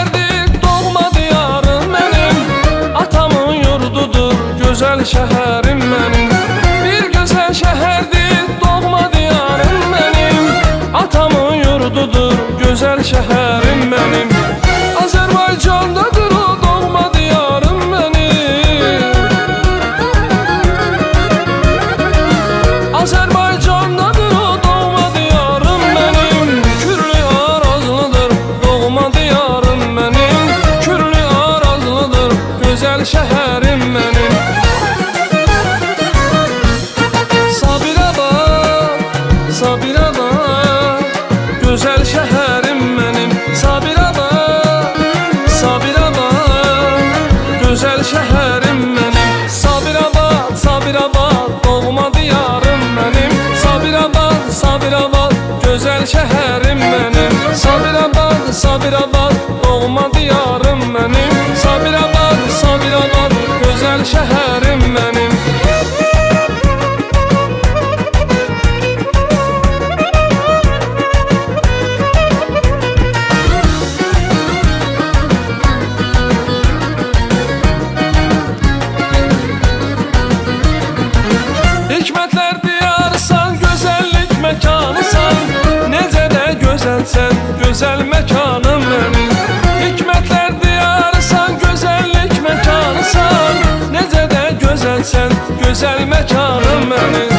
şehirdir doğma diyarım benim, atamın yurdudur güzel şehrim benim. Bir güzel şehirdir doğma diyarım benim, atamın yurdudur güzel şehrim benim. Azerbaycan'dadır o doğma diyarım benim. Azerbaycan'dadır o doğma diyarım benim. Kürlü arazlıdır doğma diyarım benim. Kürlü arazlıdır güzel şehrim benim. Sabirabad, Sabirabad güzel şehrim benim. Sabirabad, Sabirabad güzel şehrim benim. Sabirabad, Sabirabad doğma diyarım benim. Sabirabad, Sabirabad güzel şehrim benim. Sabirabad, Sabirabad doğma diyarım benim. Sabirabad, Sabirabad güzel şehrim benim. Hikmetler diyarsan, güzellik mekanısan, nece de güzelsen, güzel mekanım benim. Hikmetler diyarsan, güzellik mekanısan, nece de güzelsen, güzel mekanım benim.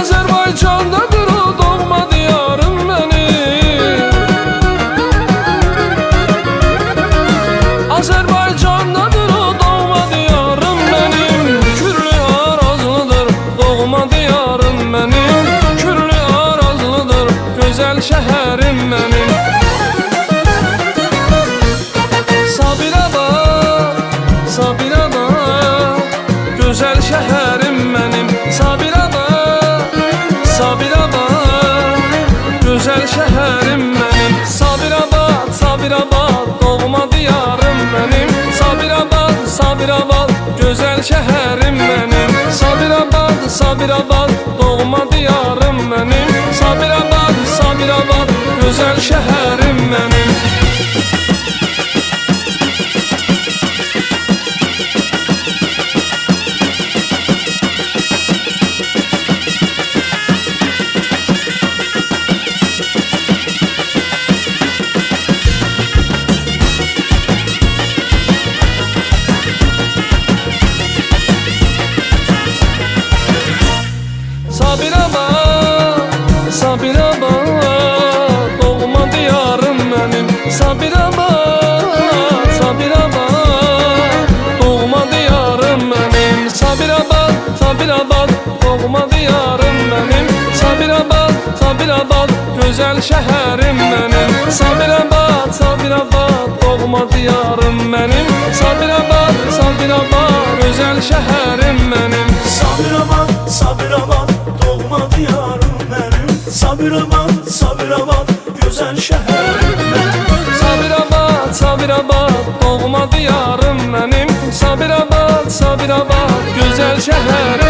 Azerbaycan'dadır o doğma diyarım benim. Azerbaycan'dadır o doğma diyarım benim. Kürlü arazlıdır doğma diyarım benim. Kürlü arazlıdır güzel şehrim benim. Sabirabad, Sabirabad güzel şehrim benim. Sabirabad, Sabirabad güzel şehrim benim. Sabirabad, Sabirabad doğma diyarım benim. Sabirabad, Sabirabad güzel şehrim benim. Sabirabad, Sabirabad doğma diyarım benim. Sabirabad, Sabirabad güzel şehrim benim. Sabirabad, Sabirabad doğma diyarım benim. Sabirabad, Sabirabad doğma diyarım benim. Sabirabad, Sabirabad doğma diyarım benim. Sabirabad, Sabirabad güzel şehrim benim. Sabirabad, Sabirabad doğma diyarım benim. Sabirabad, Sabirabad güzel şehrim benim. Sabirabad, Sabirabad doğma diyarım benim. Sabirabad, Sabirabad güzel şehrim benim. Sabirabad, Sabirabad doğma diyarım benim. Sabirabad, Sabirabad güzel şehrim